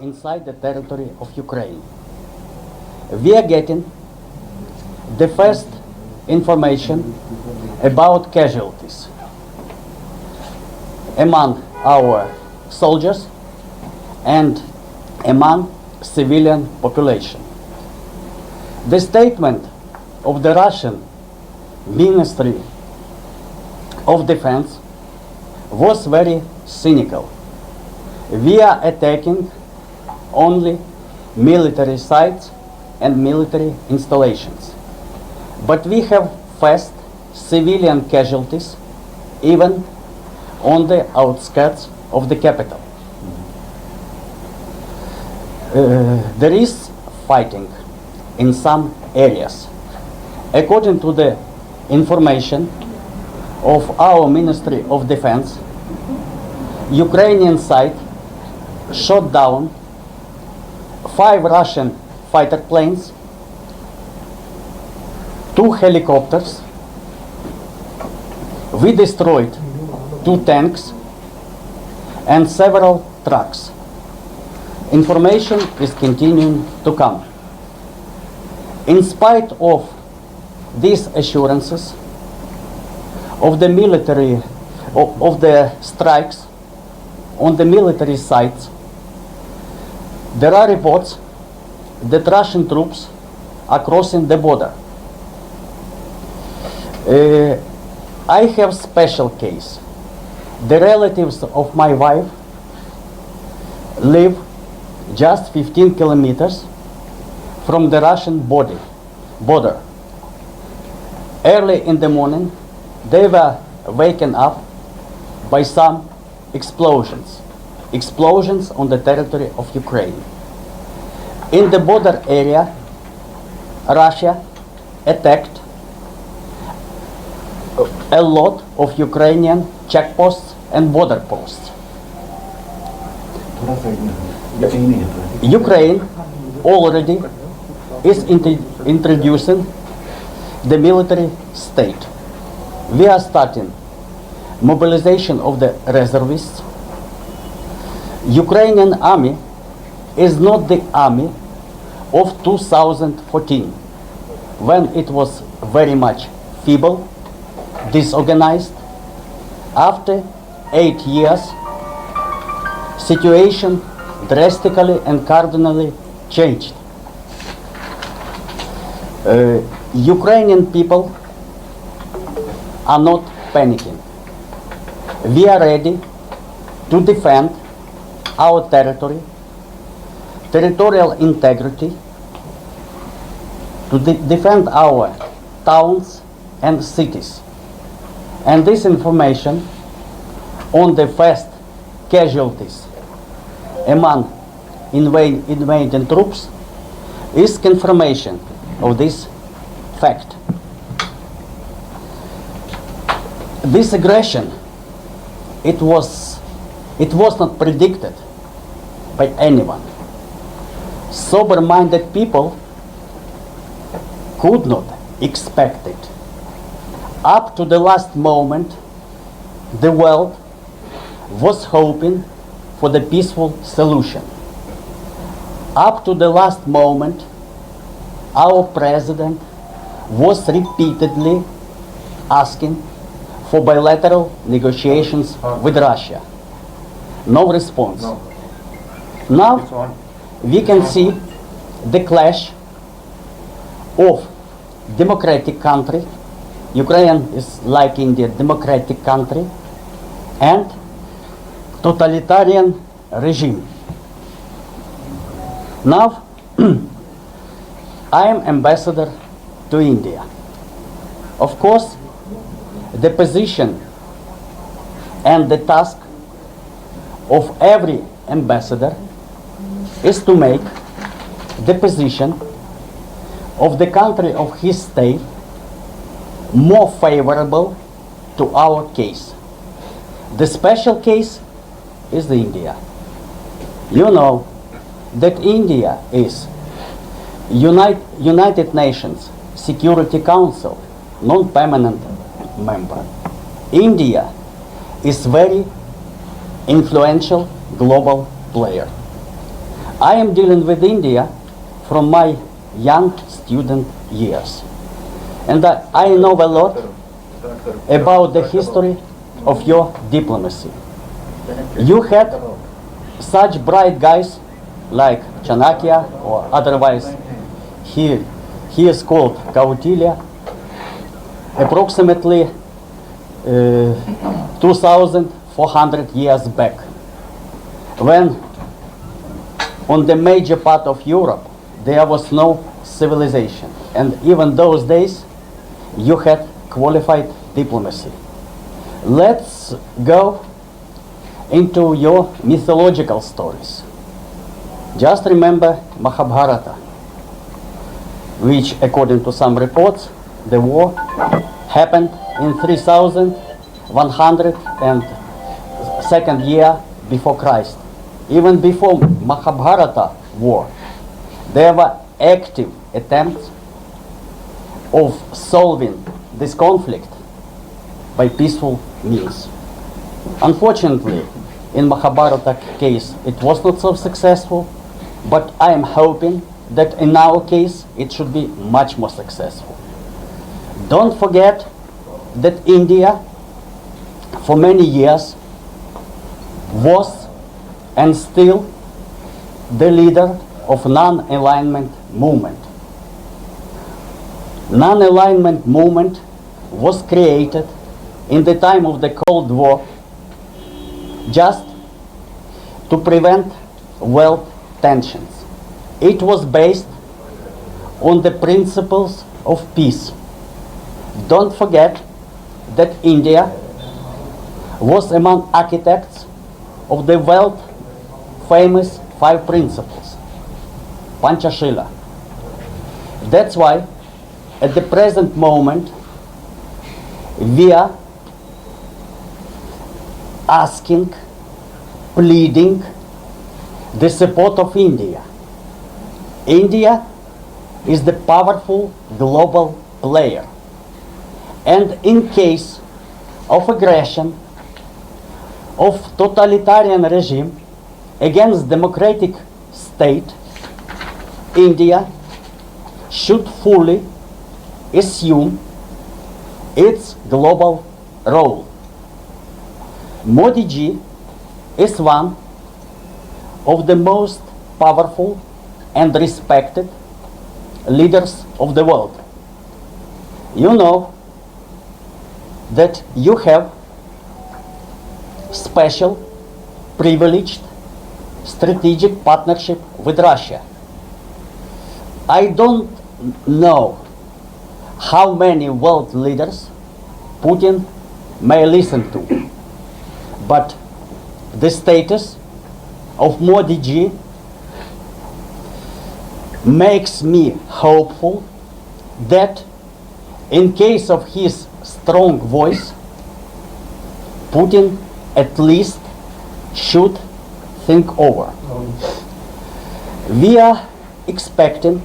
inside the territory of Ukraine. We are getting the first information about casualties among our soldiers and among civilian population. The statement of the Russian Ministry of Defense was very cynical. We are attacking only military sites and military installations. But we have faced civilian casualties even on the outskirts of the capital. There is fighting in some areas. According to the information of our Ministry of Defense, Ukrainian side shot down 5 Russian fighter planes, 2 helicopters. We destroyed 2 tanks and several trucks. Information is continuing to come. In spite of these assurances of the military, of the strikes on the military sites, there are reports that Russian troops are crossing the border. I have special case. The relatives of my wife live just 15 kilometers from the Russian border. Early in the morning, they were waken up by some explosions on the territory of Ukraine. In the border area, Russia attacked a lot of Ukrainian checkposts and border posts. Ukraine already is introducing the military state. We are starting mobilization of the reservists. Ukrainian army is not the army of 2014, when it was very much feeble, disorganized. After 8 years, situation drastically and cardinally changed. Ukrainian people are not panicking. We are ready to defend our territory, territorial integrity, to defend our towns and cities. And this information on the first casualties among invading troops is confirmation of this fact. This aggression, it was not predicted by anyone. Sober-minded people could not expect it. Up to the last moment, the world was hoping for the peaceful solution. Up to the last moment, our president was repeatedly asking for bilateral negotiations with Russia. No response. Now we can see the clash of democratic country. Ukraine is like India, democratic country, and totalitarian regime. Now, I am ambassador to India. Of course, the position and the task of every ambassador is to make the position of the country of his state more favorable to our case. The special case is the India. You know that India is United Nations Security Council non-permanent member. India is very influential global player. I am dealing with India from my young student years. And I know a lot about the history of your diplomacy. You had such bright guys like Chanakya, or otherwise he is called Kautilya, approximately 2,400 years back, when on the major part of Europe there was no civilization. And even those days you had qualified diplomacy. Let's go into your mythological stories. Just remember Mahabharata, which according to some reports, the war happened in 3102nd year before Christ. Even before Mahabharata war, there were active attempts of solving this conflict by peaceful means. Unfortunately, in Mahabharata case, it was not so successful, but I am hoping that in our case, it should be much more successful. Don't forget that India, for many years, was and still the leader of non-alignment movement. Non-alignment movement was created in the time of the Cold War just to prevent world tensions. It was based on the principles of peace. Don't forget that India was among architects of the world famous 5 principles, Panchashila. That's why at the present moment we are asking, pleading the support of India. India is the powerful global player, and in case of aggression of totalitarian regime against democratic state, India should fully assume its global role. Modi ji is one of the most powerful and respected leaders of the world. You know that you have special, privileged, strategic partnership with Russia. I don't know how many world leaders Putin may listen to, but the status of Modi ji makes me hopeful that in case of his strong voice, Putin at least should think over. We are expecting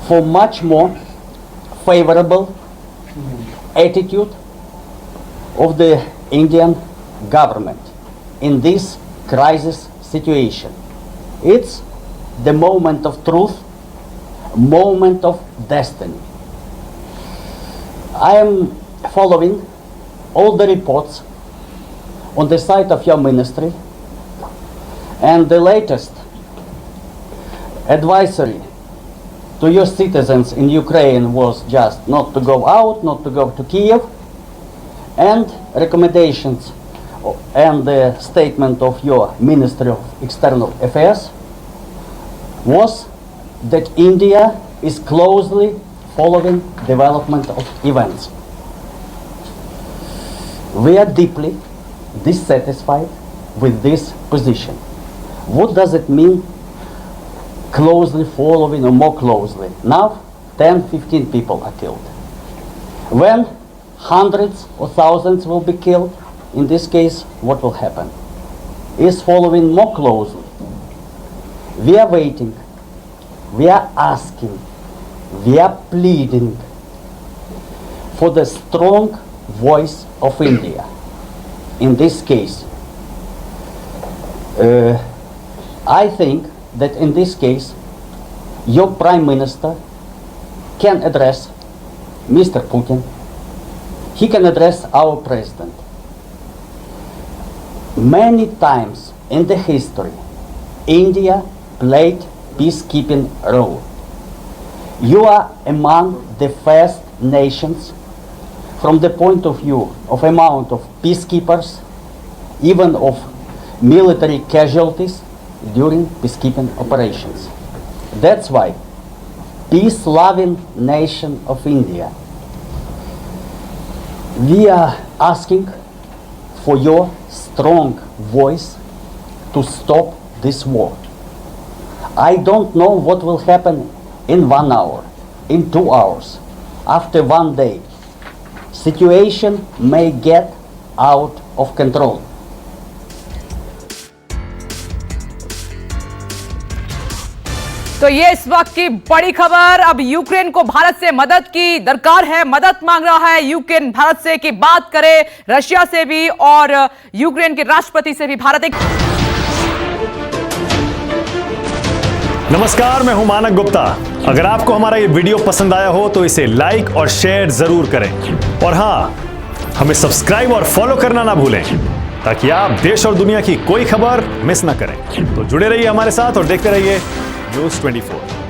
for much more favorable attitude of the Indian government in this crisis situation. It's the moment of truth, moment of destiny. I am following all the reports on the site of your ministry, and the latest advisory to your citizens in Ukraine was just not to go out, not to go to Kiev, and recommendations and the statement of your Ministry of External Affairs was that India is closely following development of events. We are deeply dissatisfied with this position. What does it mean, closely following or more closely? Now 10-15 people are killed. When hundreds or thousands will be killed, in this case, what will happen? Is following more closely. We are waiting, we are asking, we are pleading for the strong voice of India. In this case, I think that in this case, your Prime Minister can address Mr. Putin. He can address our President. Many times in the history, India played peacekeeping role. You are among the first nations from the point of view of amount of peacekeepers, even of military casualties during peacekeeping operations. That's why peace-loving nation of India, we are asking for your strong voice to stop this war. I don't know what will happen in 1 hour, in 2 hours, after 1 day. Situation may get out of control. तो ये इस वक्त की बड़ी खबर। अब Ukraine को भारत से मदद की दरकार है, मदद मांग रहा है यूक्रेन भारत से कि बात करे रशिया से भी और यूक्रेन के राष्ट्रपति से भी। भारत एक नमस्कार, मैं हूं मानक गुप्ता। अगर आपको हमारा ये वीडियो पसंद आया हो तो इसे लाइक और शेयर जरूर करें और हां, हमें सब्सक्राइब और फॉलो करना ना भूलें ताकि आप देश और दुनिया की कोई खबर मिस ना करें। तो जुड़े रहिए हमारे साथ और देखते रहिए News24।